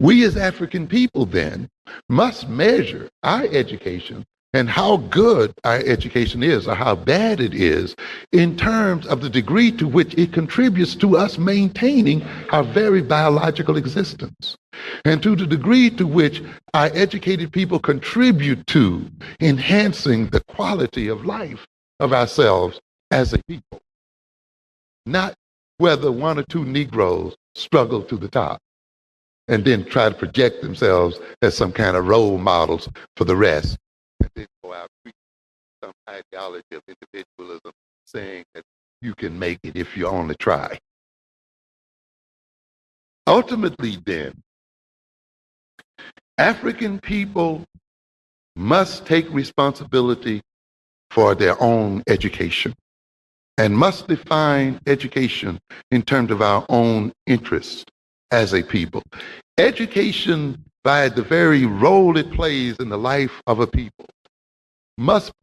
We as African people then must measure our education and how good our education is or how bad it is in terms of the degree to which it contributes to us maintaining our very biological existence, and to the degree to which our educated people contribute to enhancing the quality of life of ourselves as a people. Not whether one or two Negroes struggle to the top and then try to project themselves as some kind of role models for the rest, and then go out preaching some ideology of individualism, saying that you can make it if you only try. Ultimately, then, African people must take responsibility for their own education and must define education in terms of our own interests as a people. Education, by the very role it plays in the life of a people, must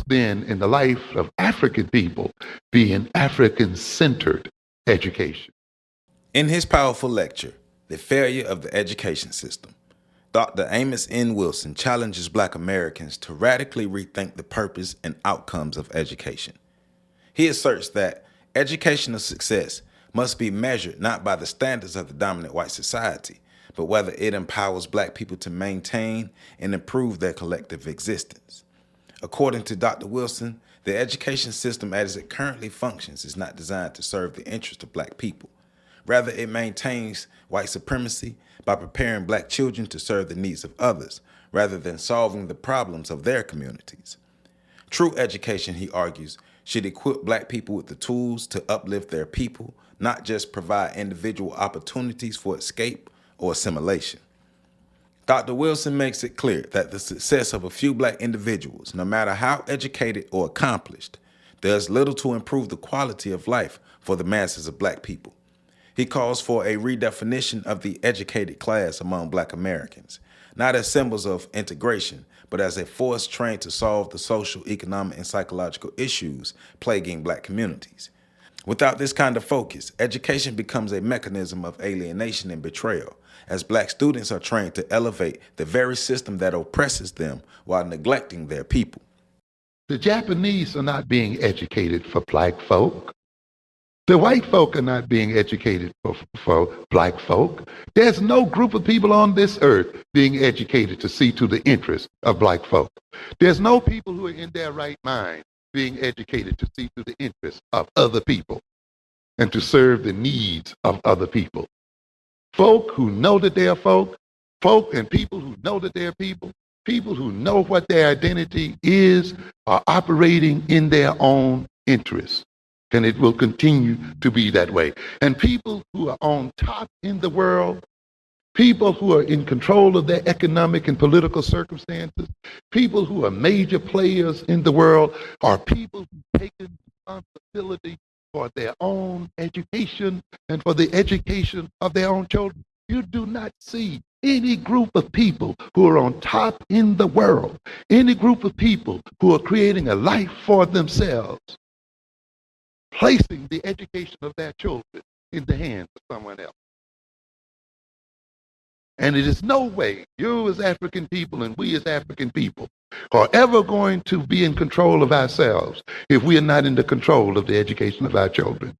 then, in the life of African people, be an African-centered education. In his powerful lecture, The Failure of the Education System, Dr. Amos N. Wilson challenges Black Americans to radically rethink the purpose and outcomes of education. He asserts that educational success must be measured not by the standards of the dominant white society, but whether it empowers Black people to maintain and improve their collective existence. According to Dr. Wilson, the education system as it currently functions is not designed to serve the interests of Black people. Rather, it maintains white supremacy by preparing Black children to serve the needs of others, rather than solving the problems of their communities. True education, he argues, should equip Black people with the tools to uplift their people, not just provide individual opportunities for escape or assimilation. Dr. Wilson makes it clear that the success of a few Black individuals, no matter how educated or accomplished, does little to improve the quality of life for the masses of Black people. He calls for a redefinition of the educated class among Black Americans, not as symbols of integration, but as a force trained to solve the social, economic, and psychological issues plaguing Black communities. Without this kind of focus, education becomes a mechanism of alienation and betrayal, as Black students are trained to elevate the very system that oppresses them while neglecting their people. The Japanese are not being educated for Black folk. The white folk are not being educated for Black folk. There's no group of people on this earth being educated to see to the interests of Black folk. There's no people who are in their right mind being educated to see to the interests of other people and to serve the needs of other people. Folk who know that they are folk and people who know that they're people who know what their identity is, are operating in their own interests. And it will continue to be that way. And people who are on top in the world, people who are in control of their economic and political circumstances, people who are major players in the world, are people who take responsibility for their own education and for the education of their own children. You do not see any group of people who are on top in the world, any group of people who are creating a life for themselves, placing the education of their children in the hands of someone else. And it is no way you as African people and we as African people are ever going to be in control of ourselves if we are not in the control of the education of our children.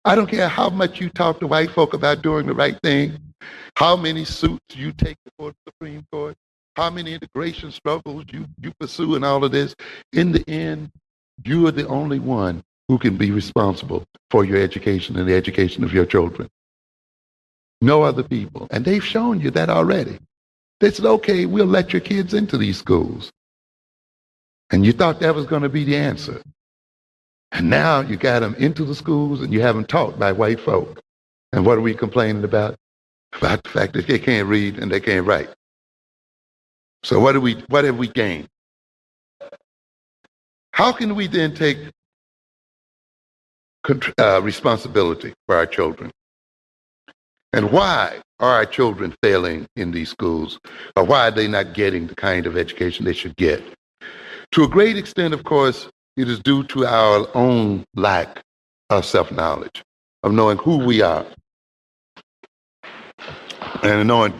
I don't care how much you talk to white folk about doing the right thing, how many suits you take before the Supreme Court, how many integration struggles you pursue and all of this. In the end, you are the only one who can be responsible for your education and the education of your children. No other people. And they've shown you that already. They said, okay, we'll let your kids into these schools. And you thought that was going to be the answer. And now you got them into the schools and you have them taught by white folk. And what are we complaining about? About the fact that they can't read and they can't write. So what have we gained? How can we then take responsibility for our children? And why are our children failing in these schools? Or why are they not getting the kind of education they should get? To a great extent, of course, it is due to our own lack of self-knowledge, of knowing who we are. and knowing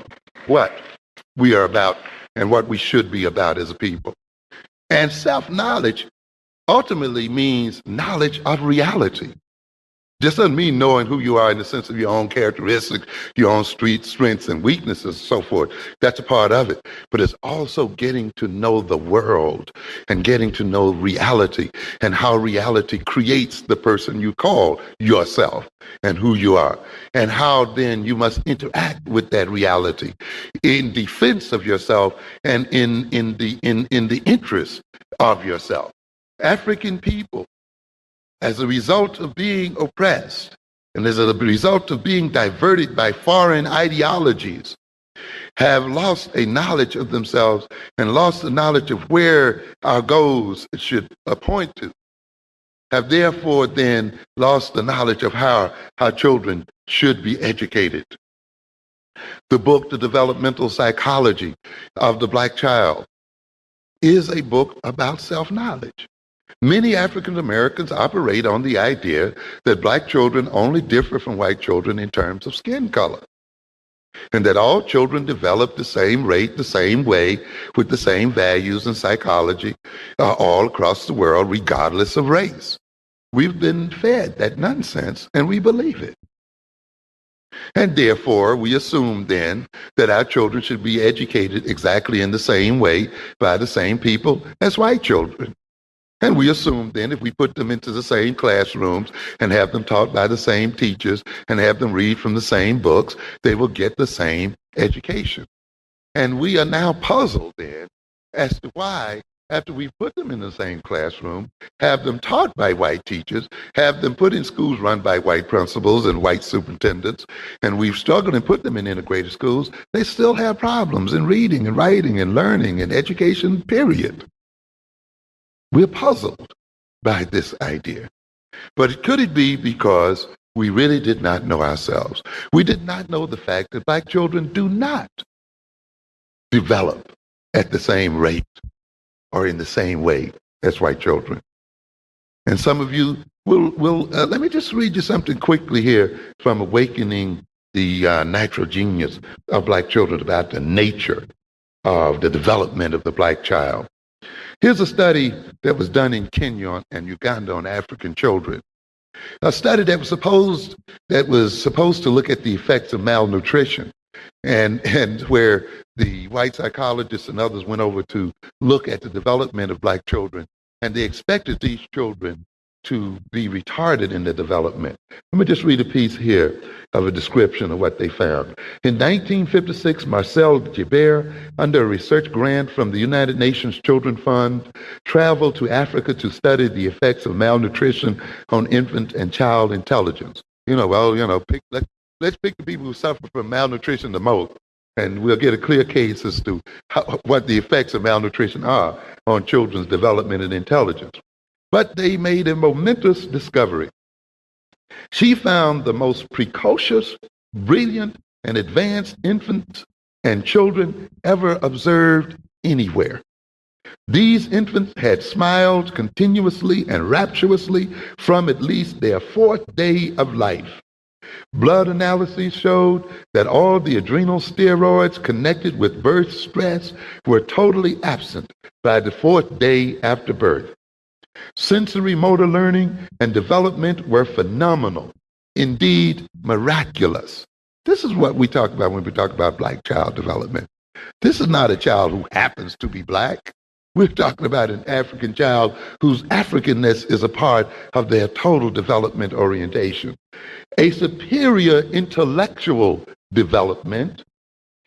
what we are about and what we should be about as a people. And self-knowledge ultimately means knowledge of reality. Just doesn't mean knowing who you are in the sense of your own characteristics, your own strengths and weaknesses, and so forth. That's a part of it. But it's also getting to know the world and getting to know reality and how reality creates the person you call yourself and who you are, and how then you must interact with that reality in defense of yourself and in the interest of yourself. African people, as a result of being oppressed and as a result of being diverted by foreign ideologies, have lost a knowledge of themselves and lost the knowledge of where our goals should point to, have therefore then lost the knowledge of how children should be educated. The book, The Developmental Psychology of the Black Child, is a book about self-knowledge. Many African Americans operate on the idea that black children only differ from white children in terms of skin color, and that all children develop the same rate, the same way, with the same values and psychology all across the world, regardless of race. We've been fed that nonsense, and we believe it. And therefore, we assume then that our children should be educated exactly in the same way by the same people as white children. And we assume then if we put them into the same classrooms and have them taught by the same teachers and have them read from the same books, they will get the same education. And we are now puzzled then as to why, after we put them in the same classroom, have them taught by white teachers, have them put in schools run by white principals and white superintendents, and we've struggled and put them in integrated schools, they still have problems in reading and writing and learning and education, period. We're puzzled by this idea. But could it be because we really did not know ourselves? We did not know the fact that black children do not develop at the same rate or in the same way as white children. And some of you will let me just read you something quickly here from Awakening the Natural Genius of Black Children about the nature of the development of the black child. Here's a study that was done in Kenya and Uganda on African children. A study that was supposed to look at the effects of malnutrition, and where the white psychologists and others went over to look at the development of black children, and they expected these children to be retarded in their development. Let me just read a piece here of a description of what they found. In 1956, Marcel Gibert, under a research grant from the United Nations Children Fund, traveled to Africa to study the effects of malnutrition on infant and child intelligence. Let's pick the people who suffer from malnutrition the most, and we'll get a clear case as to what the effects of malnutrition are on children's development and intelligence. But they made a momentous discovery. She found the most precocious, brilliant, and advanced infants and children ever observed anywhere. These infants had smiled continuously and rapturously from at least their 4th day of life. Blood analyses showed that all the adrenal steroids connected with birth stress were totally absent by the 4th day after birth. Sensory motor learning and development were phenomenal, indeed miraculous. This is what we talk about when we talk about black child development. This is not a child who happens to be black. We're talking about an African child whose Africanness is a part of their total development orientation. A superior intellectual development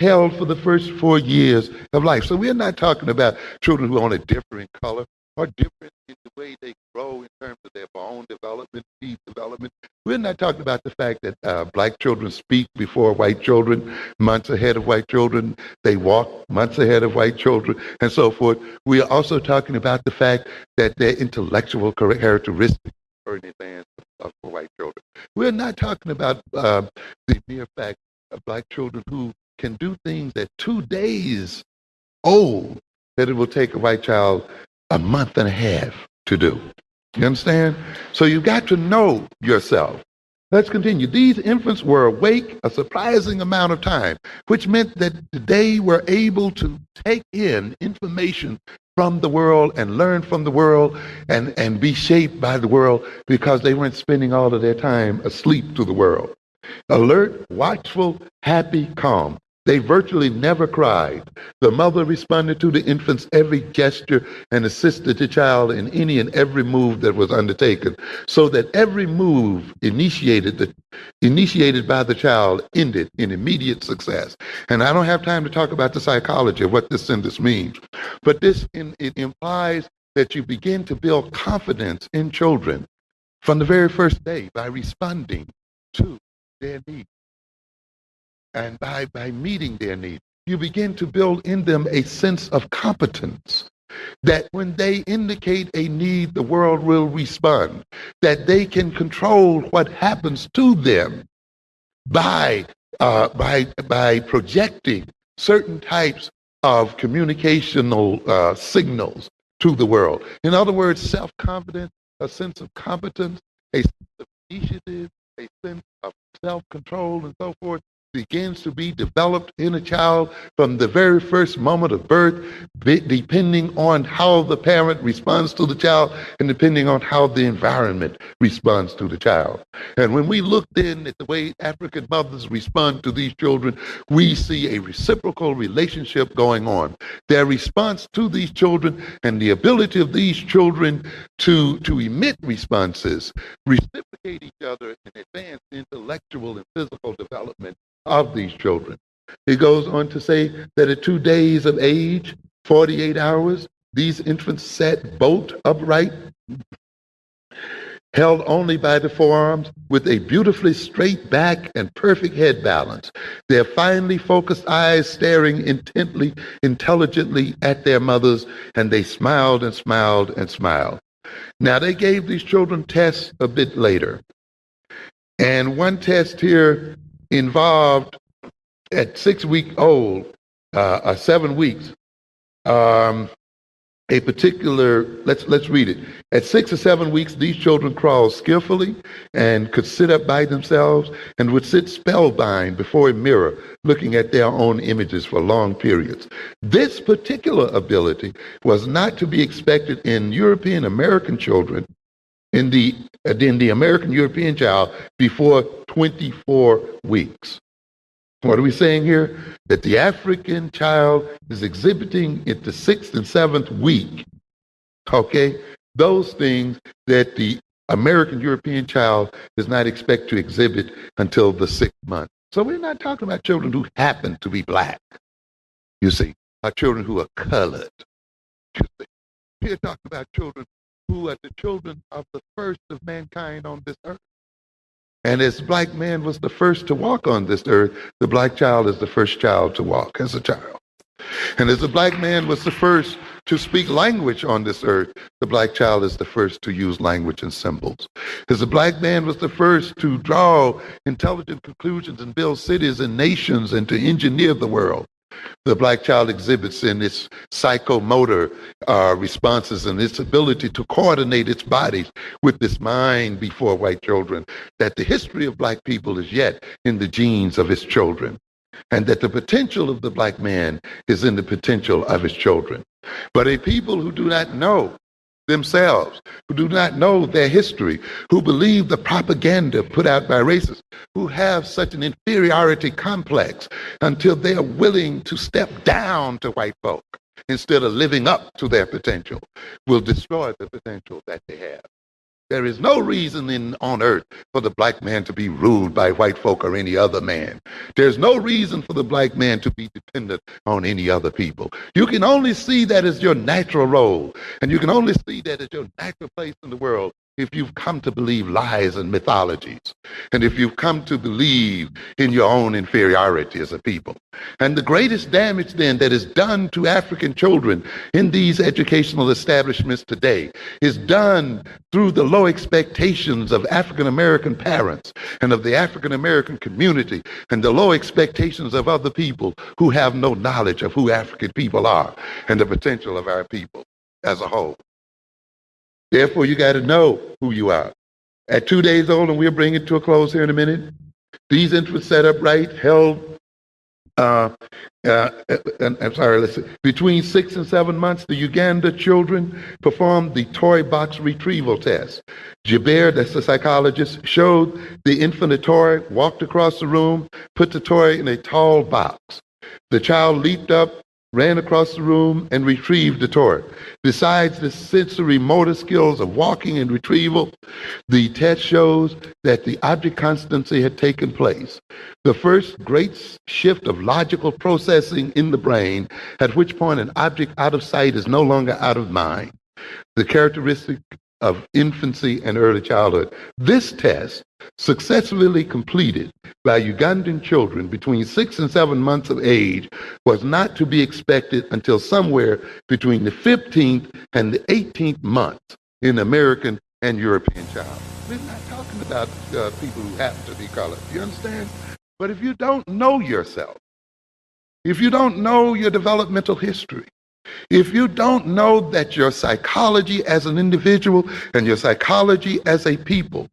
held for the first 4 years of life. So we're not talking about children who only differ in color or different in the way they grow in terms of their bone development, teeth development. We're not talking about the fact that black children speak before white children, months ahead of white children. They walk months ahead of white children, and so forth. We are also talking about the fact that their intellectual characteristics are in advance of white children. We're not talking about the mere fact of black children who can do things at 2 days old that it will take a white child a month and a half to do. You understand? So you've got to know yourself. Let's continue. These infants were awake a surprising amount of time, which meant that they were able to take in information from the world and learn from the world and be shaped by the world because they weren't spending all of their time asleep to the world. Alert, watchful, happy, calm. They virtually never cried. The mother responded to the infant's every gesture and assisted the child in any and every move that was undertaken, so that every move initiated by the child ended in immediate success. And I don't have time to talk about the psychology of what this sentence means, but it implies that you begin to build confidence in children from the very first day by responding to their needs. And by meeting their needs, you begin to build in them a sense of competence, that when they indicate a need, the world will respond, that they can control what happens to them by projecting certain types of communicational signals to the world. In other words, self-confidence, a sense of competence, a sense of initiative, a sense of self-control, and so forth, begins to be developed in a child from the very first moment of birth, depending on how the parent responds to the child and depending on how the environment responds to the child. And when we look then at the way African mothers respond to these children, we see a reciprocal relationship going on. Their response to these children and the ability of these children to emit responses reciprocate each other and advance intellectual and physical development of these children. It goes on to say that at 2 days of age, 48 hours, these infants sat bolt upright, held only by the forearms, with a beautifully straight back and perfect head balance, their finely focused eyes staring intently, intelligently at their mothers, and they smiled and smiled and smiled. Now, they gave these children tests a bit later. And one test here involved at 6 weeks old, 7 weeks, a particular, let's read it. At 6 or 7 weeks, these children crawled skillfully and could sit up by themselves and would sit spellbound before a mirror, looking at their own images for long periods. This particular ability was not to be expected in European American children, in the American European child before 24 weeks. What are we saying here? That the African child is exhibiting at the 6th and 7th week, okay, those things that the American European child does not expect to exhibit until the 6th month. So we're not talking about children who happen to be black, you see, or children who are colored. We're talking about children who are the children of the first of mankind on this earth. And as black man was the first to walk on this earth, the black child is the first child to walk as a child. And as the black man was the first to speak language on this earth, the black child is the first to use language and symbols. As the black man was the first to draw intelligent conclusions and build cities and nations and to engineer the world, the black child exhibits in its psychomotor responses and its ability to coordinate its bodies with its mind before white children, that the history of black people is yet in the genes of his children, and that the potential of the black man is in the potential of his children. But a people who do not know themselves, who do not know their history, who believe the propaganda put out by racists, who have such an inferiority complex until they are willing to step down to white folk instead of living up to their potential, will destroy the potential that they have. There is no reason on earth for the black man to be ruled by white folk or any other man. There's no reason for the black man to be dependent on any other people. You can only see that as your natural role, and you can only see that as your natural place in the world if you've come to believe lies and mythologies, and if you've come to believe in your own inferiority as a people. And the greatest damage then that is done to African children in these educational establishments today is done through the low expectations of African American parents and of the African American community and the low expectations of other people who have no knowledge of who African people are and the potential of our people as a whole. Therefore, you got to know who you are. At 2 days old, and we'll bring it to a close here in a minute, these infants set upright, held, let's see, between 6 and 7 months, the Uganda children performed the toy box retrieval test. Jaber, that's the psychologist, showed the infant a toy, walked across the room, put the toy in a tall box. The child leaped up, ran across the room, and retrieved the toy. Besides the sensory motor skills of walking and retrieval, the test shows that the object constancy had taken place. The first great shift of logical processing in the brain, at which point an object out of sight is no longer out of mind. The characteristic of infancy and early childhood. This test, successfully completed by Ugandan children between 6 and 7 months of age, was not to be expected until somewhere between the 15th and the 18th month in American and European child. We're not talking about people who happen to be colored. You understand? But if you don't know yourself, if you don't know your developmental history, if you don't know that your psychology as an individual and your psychology as a people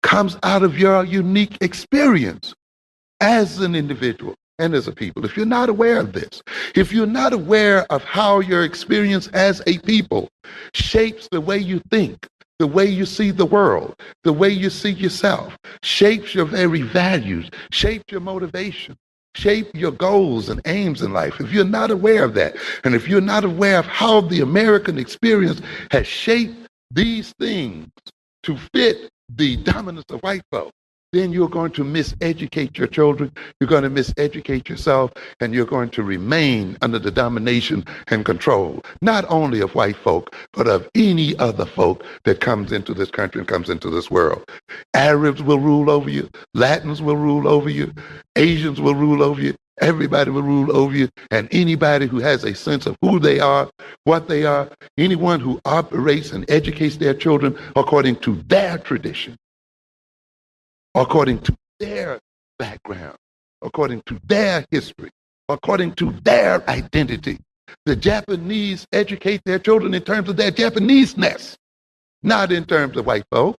comes out of your unique experience as an individual and as a people, if you're not aware of this, if you're not aware of how your experience as a people shapes the way you think, the way you see the world, the way you see yourself, shapes your very values, shapes your motivation, shape your goals and aims in life. If you're not aware of that, and if you're not aware of how the American experience has shaped these things to fit the dominance of white folk, then you're going to miseducate your children, you're going to miseducate yourself, and you're going to remain under the domination and control, not only of white folk, but of any other folk that comes into this country and comes into this world. Arabs will rule over you, Latins will rule over you, Asians will rule over you, everybody will rule over you, and anybody who has a sense of who they are, what they are, anyone who operates and educates their children according to their tradition, according to their background, according to their history, according to their identity. The Japanese educate their children in terms of their Japanese-ness, not in terms of white folk,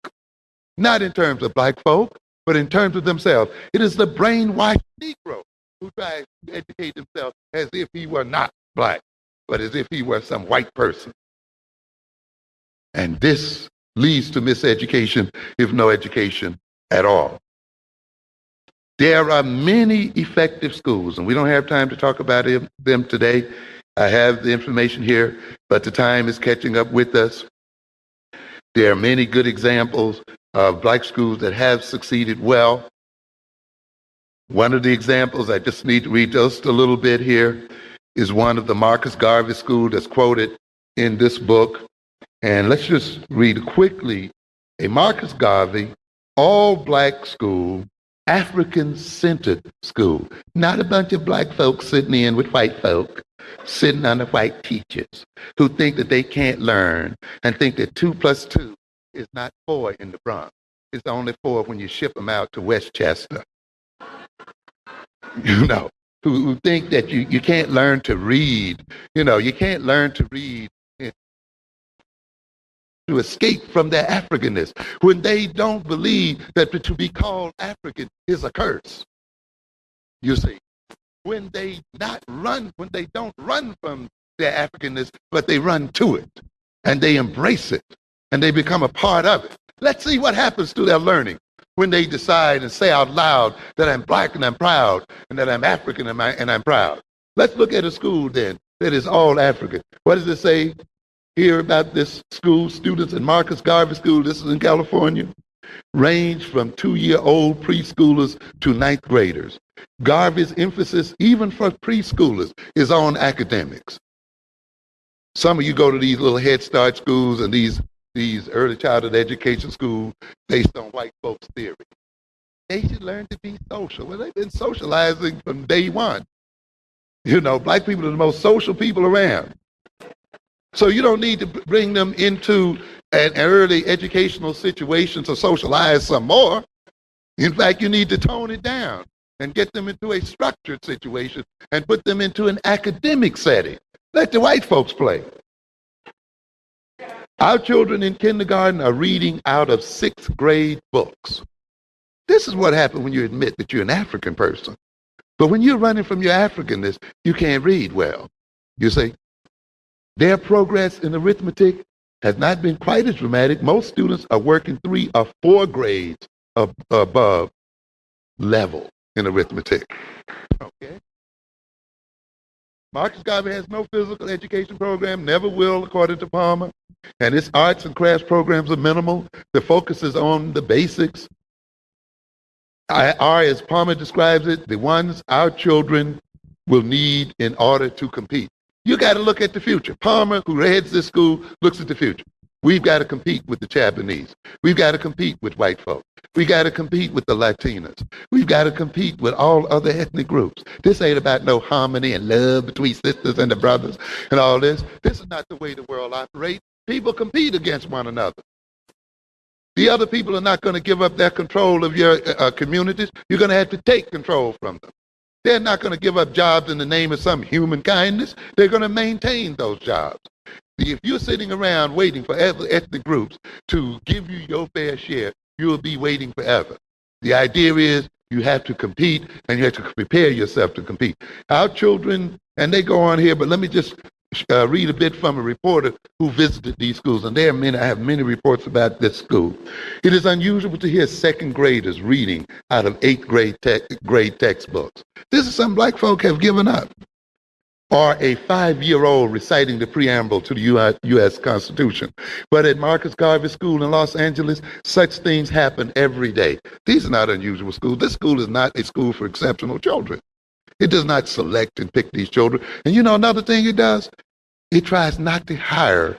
not in terms of black folk, but in terms of themselves. It is the brainwashed Negro who tries to educate himself as if he were not black, but as if he were some white person. And this leads to miseducation, if no education at all. There are many effective schools, and we don't have time to talk about them today. I have the information here, but the time is catching up with us. There are many good examples of black schools that have succeeded well. One of the examples, I just need to read just a little bit here, is one of the Marcus Garvey School that's quoted in this book. And let's just read quickly. A Marcus Garvey all-black school, African-centered school. Not a bunch of black folks sitting in with white folk, sitting under white teachers who think that they can't learn and think that 2 + 2 is not 4 in the Bronx. It's only 4 when you ship them out to Westchester. You know, who think that you can't learn to read. You know, you can't learn to read to escape from their Africanness, when they don't believe that to be called African is a curse. You see, when they don't run from their Africanness, but they run to it, and they embrace it, and they become a part of it. Let's see what happens to their learning when they decide and say out loud that I'm black and I'm proud, and that I'm African and I'm proud. Let's look at a school then that is all African. What does it say here about this school? Students in Marcus Garvey School, this is in California, range from 2-year-old preschoolers to 9th graders. Garvey's emphasis, even for preschoolers, is on academics. Some of you go to these little Head Start schools and these early childhood education schools based on white folks' theory. They should learn to be social. Well, they've been socializing from day one. You know, black people are the most social people around. So you don't need to bring them into an early educational situation to socialize some more. In fact, you need to tone it down and get them into a structured situation and put them into an academic setting. Let the white folks play. Our children in kindergarten are reading out of 6th grade books. This is what happens when you admit that you're an African person. But when you're running from your Africanness, you can't read well. You see, their progress in arithmetic has not been quite as dramatic. Most students are working 3 or 4 grades above level in arithmetic. Okay. Marcus Garvey has no physical education program, never will, according to Palmer. And its arts and crafts programs are minimal. The focus is on the basics. Are, as Palmer describes it, the ones our children will need in order to compete. You got to look at the future. Palmer, who heads this school, looks at the future. We've got to compete with the Japanese. We've got to compete with white folk. We've got to compete with the Latinas. We've got to compete with all other ethnic groups. This ain't about no harmony and love between sisters and the brothers and all this. This is not the way the world operates. People compete against one another. The other people are not going to give up their control of your communities. You're going to have to take control from them. They're not going to give up jobs in the name of some human kindness. They're going to maintain those jobs. If you're sitting around waiting for ethnic groups to give you your fair share, you'll be waiting forever. The idea is you have to compete and you have to prepare yourself to compete. Our children, and they go on here, but let me just read a bit from a reporter who visited these schools, and there are many. I have many reports about this school. It is unusual to hear 2nd graders reading out of 8th grade textbooks. This is something black folk have given up. Or a 5-year-old reciting the preamble to the U.S. Constitution. But at Marcus Garvey School in Los Angeles, such things happen every day. These are not unusual schools. This school is not a school for exceptional children. It does not select and pick these children. And you know another thing it does? It tries not to hire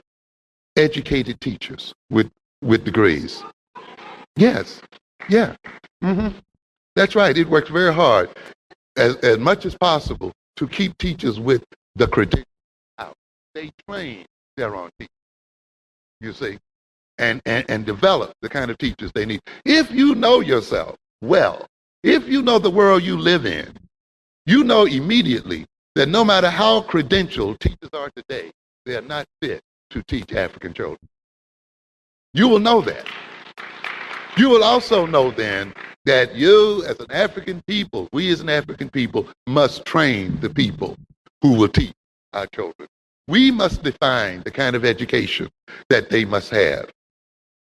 educated teachers with degrees. Yes, yeah. That's right. It works very hard, as much as possible, to keep teachers with the credentials out. They train their own teachers, you see, and develop the kind of teachers they need. If you know yourself well, if you know the world you live in, you know immediately that no matter how credentialed teachers are today, they are not fit to teach African children. You will know that. You will also know then that you, as an African people, we as an African people, must train the people who will teach our children. We must define the kind of education that they must have.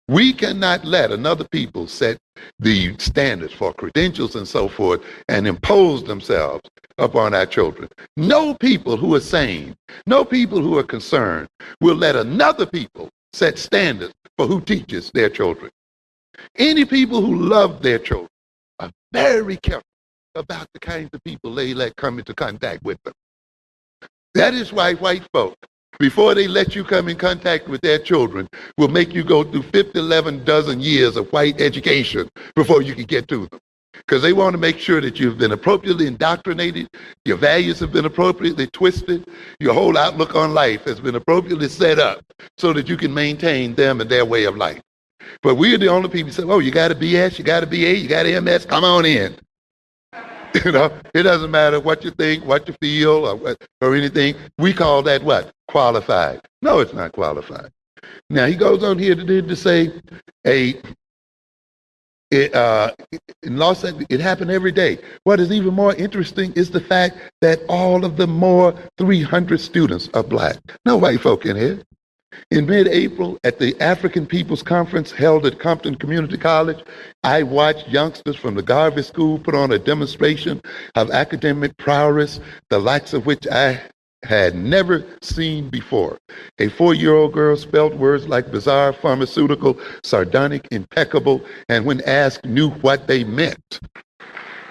We cannot let another people set the standards for credentials and so forth and impose themselves upon our children. No people who are sane, no people who are concerned will let another people set standards for who teaches their children. Any people who love their children are very careful about the kinds of people they let come into contact with them. That is why white folk, before they let you come in contact with their children, will make you go through 11 dozen years of white education before you can get to them. Because they want to make sure that you've been appropriately indoctrinated, your values have been appropriately twisted, your whole outlook on life has been appropriately set up so that you can maintain them and their way of life. But we're the only people who say, oh, you got a BS, you got a BA, you got an MS, come on in. You know, it doesn't matter what you think, what you feel, or anything. We call that what? Qualified. No, it's not qualified. Now, he goes on here to say, in Los Angeles, it happened every day. What is even more interesting is the fact that all of the more 300 students are black. No white folk in here. In mid-April, at the African People's Conference held at Compton Community College, I watched youngsters from the Garvey School put on a demonstration of academic prowess, the likes of which I had never seen before. A 4-year-old girl spelled words like bizarre, pharmaceutical, sardonic, impeccable, and when asked, knew what they meant.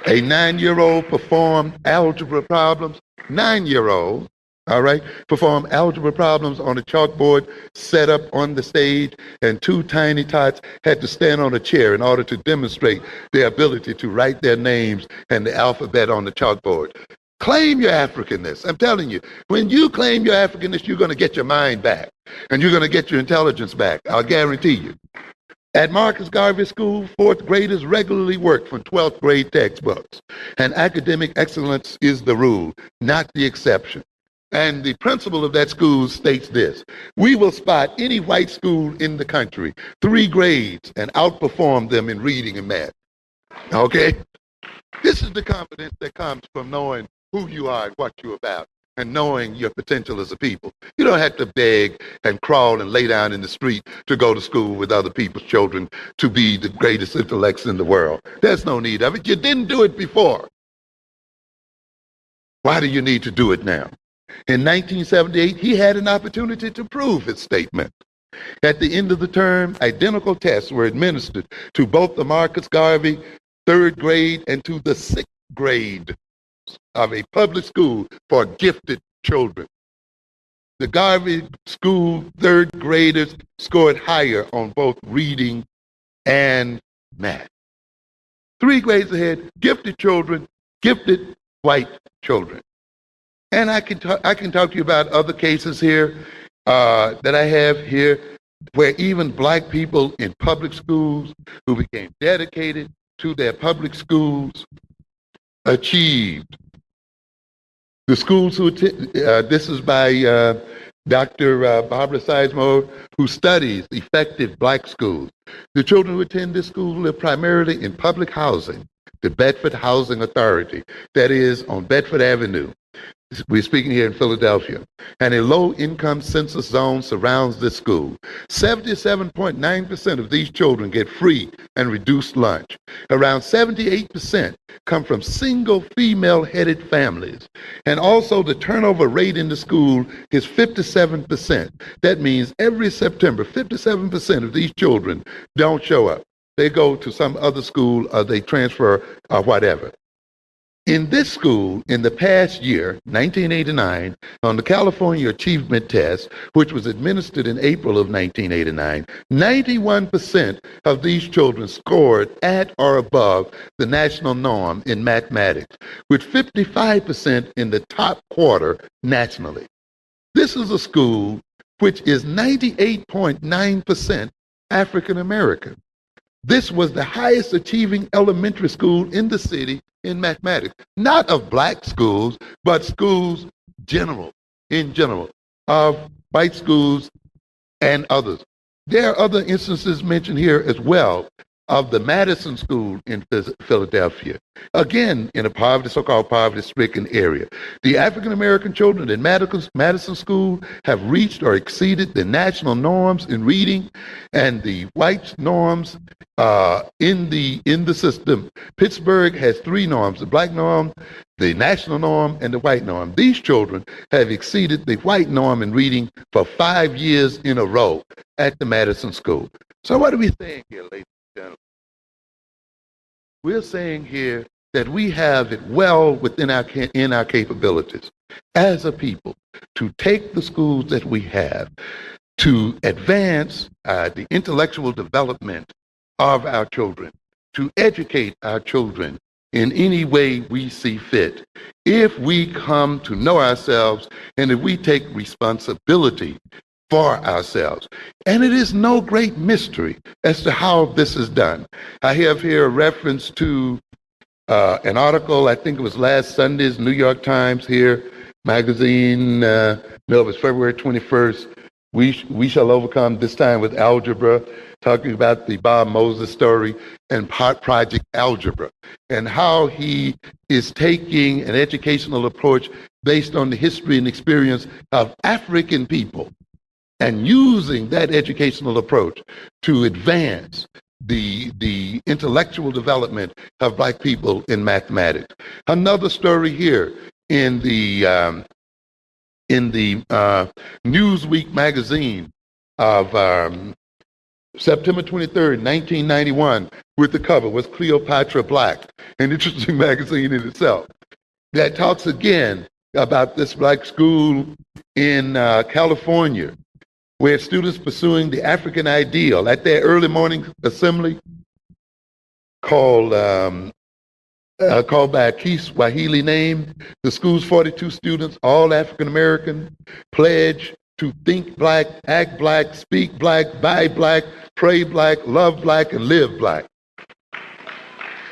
A 9-year-old performed algebra problems, 9-year-old, all right, perform algebra problems on a chalkboard set up on the stage, and 2 tiny tots had to stand on a chair in order to demonstrate their ability to write their names and the alphabet on the chalkboard. Claim your Africanness. I'm telling you, when you claim your Africanness, you're going to get your mind back, and you're going to get your intelligence back. I'll guarantee you. At Marcus Garvey School, 4th graders regularly work from 12th grade textbooks, and academic excellence is the rule, not the exception. And the principal of that school states this: we will spot any white school in the country, 3 grades, and outperform them in reading and math. Okay? This is the confidence that comes from knowing who you are and what you're about, and knowing your potential as a people. You don't have to beg and crawl and lay down in the street to go to school with other people's children to be the greatest intellects in the world. There's no need of it. You didn't do it before. Why do you need to do it now? In 1978, he had an opportunity to prove his statement. At the end of the term, identical tests were administered to both the Marcus Garvey 3rd grade and to the 6th grade of a public school for gifted children. The Garvey School 3rd graders scored higher on both reading and math. 3 grades ahead, gifted children, gifted white children. And I can talk to you about other cases here that I have here, where even black people in public schools who became dedicated to their public schools achieved. The schools who this is by Dr. Barbara Sizemore, who studies effective black schools. The children who attend this school live primarily in public housing, the Bedford Housing Authority, that is on Bedford Avenue. We're speaking here in Philadelphia. And a low-income census zone surrounds this school. 77.9% of these children get free and reduced lunch. Around 78% come from single female-headed families. And also the turnover rate in the school is 57%. That means every September, 57% of these children don't show up. They go to some other school or they transfer or whatever. In this school, in the past year, 1989, on the California Achievement Test, which was administered in April of 1989, 91% of these children scored at or above the national norm in mathematics, with 55% in the top quarter nationally. This is a school which is 98.9% African American. This was the highest achieving elementary school in the city in mathematics, not of black schools, but schools in general, of white schools and others. There are other instances mentioned here as well of the Madison School in Philadelphia, again in a so-called poverty-stricken area. The African-American children in Madison School have reached or exceeded the national norms in reading, and the white norms in the system. Pittsburgh has 3 norms: the black norm, the national norm, and the white norm. These children have exceeded the white norm in reading for 5 years in a row at the Madison School. So what are we saying here, ladies and gentlemen? We're saying here that we have it well within our capabilities as a people to take the schools that we have to advance the intellectual development of our children, to educate our children in any way we see fit, if we come to know ourselves and if we take responsibility for ourselves. And it is no great mystery as to how this is done. I have here a reference to an article, I think it was last Sunday's New York Times here, magazine, it was February 21st, we shall overcome, this time with algebra, talking about the Bob Moses story and Project Algebra, and how he is taking an educational approach based on the history and experience of African people, and using that educational approach to advance the intellectual development of black people in mathematics. Another story here in the Newsweek magazine of September 23rd, 1991, with the cover was Cleopatra Black, an interesting magazine in itself, that talks again about this black school in California, where students pursuing the African ideal at their early morning assembly called by a key Swahili name, the school's 42 students, all African American, pledge to think black, act black, speak black, buy black, pray black, love black, and live black.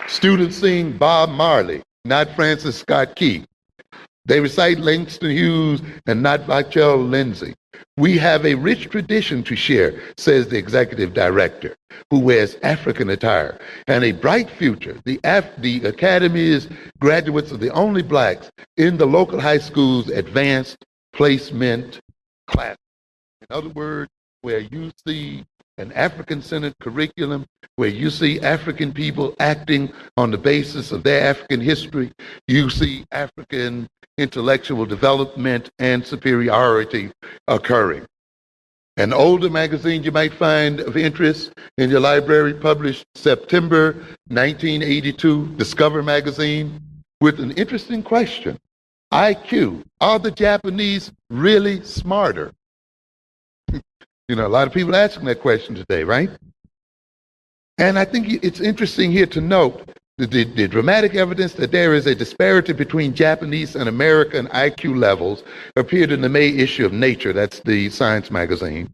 Students sing Bob Marley, not Francis Scott Key. They recite Langston Hughes and not Vachel Lindsay. We have a rich tradition to share, says the executive director, who wears African attire, and a bright future. The Academy's graduates are the only blacks in the local high school's advanced placement class. In other words, where you see an African-centered curriculum, where you see African people acting on the basis of their African history, you see African intellectual development and superiority occurring. An older magazine you might find of interest in your library published September 1982, Discover magazine, with an interesting question. IQ, are the Japanese really smarter? You know, a lot of people asking that question today, right? And I think it's interesting here to note the dramatic evidence that there is a disparity between Japanese and American IQ levels appeared in the May issue of Nature, that's the science magazine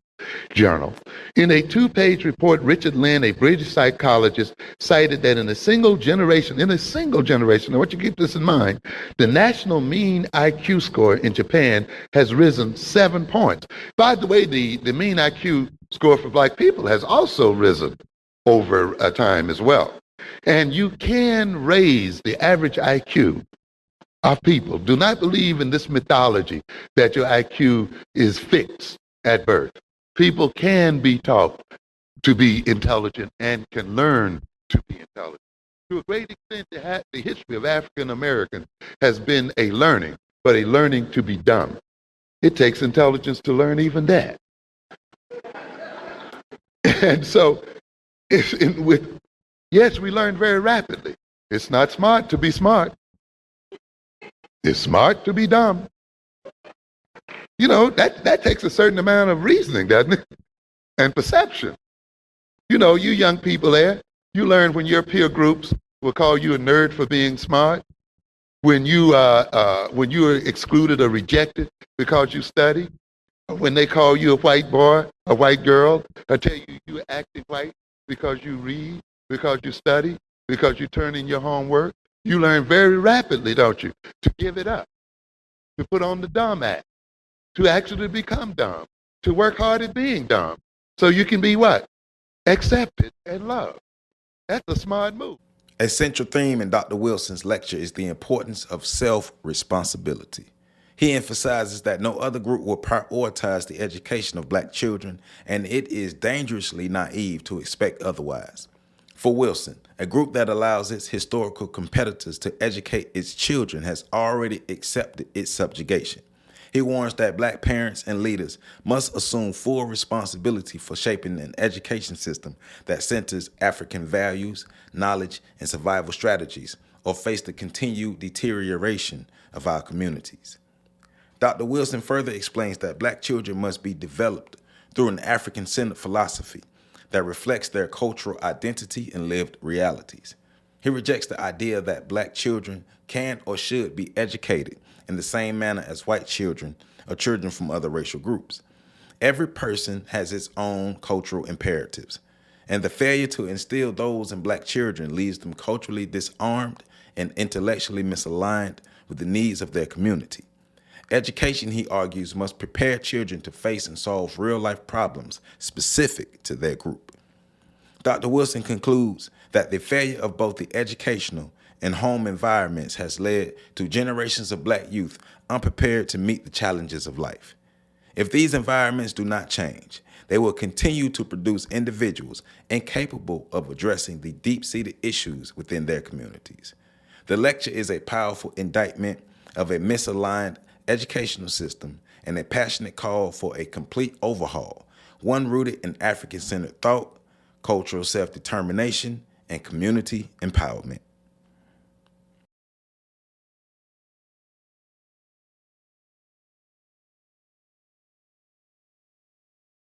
journal. In a 2-page report, Richard Lynn, a British psychologist, cited that in a single generation, I want you to keep this in mind, the national mean IQ score in Japan has risen 7 points. By the way, the mean IQ score for black people has also risen over time as well. And you can raise the average IQ of people. Do not believe in this mythology that your IQ is fixed at birth. People can be taught to be intelligent and can learn to be intelligent. To a great extent, the history of African Americans has been a learning, but a learning to be dumb. It takes intelligence to learn even that. And so, yes, we learn very rapidly. It's not smart to be smart. It's smart to be dumb. You know, that takes a certain amount of reasoning, doesn't it? And perception. You know, you young people there, you learn when your peer groups will call you a nerd for being smart, when you are excluded or rejected because you study, when they call you a white boy, a white girl, or tell you you're acting white because you read, because you study, because you turn in your homework, you learn very rapidly, don't you, to give it up, to put on the dumb act, to actually become dumb, to work hard at being dumb, so you can be what? Accepted and loved. That's a smart move. A central theme in Dr. Wilson's lecture is the importance of self-responsibility. He emphasizes that no other group will prioritize the education of black children, and it is dangerously naive to expect otherwise. For Wilson, a group that allows its historical competitors to educate its children has already accepted its subjugation. He warns that black parents and leaders must assume full responsibility for shaping an education system that centers African values, knowledge, and survival strategies, or face the continued deterioration of our communities. Dr. Wilson further explains that black children must be developed through an African-centered philosophy that reflects their cultural identity and lived realities. He rejects the idea that black children can or should be educated in the same manner as white children or children from other racial groups. Every person has its own cultural imperatives, and the failure to instill those in black children leaves them culturally disarmed and intellectually misaligned with the needs of their community. Education, he argues, must prepare children to face and solve real-life problems specific to their group. Dr. Wilson concludes that the failure of both the educational and home environments has led to generations of black youth unprepared to meet the challenges of life. If these environments do not change, they will continue to produce individuals incapable of addressing the deep-seated issues within their communities. The lecture is a powerful indictment of a misaligned educational system and a passionate call for a complete overhaul, one rooted in African-centered thought, cultural self-determination, and community empowerment.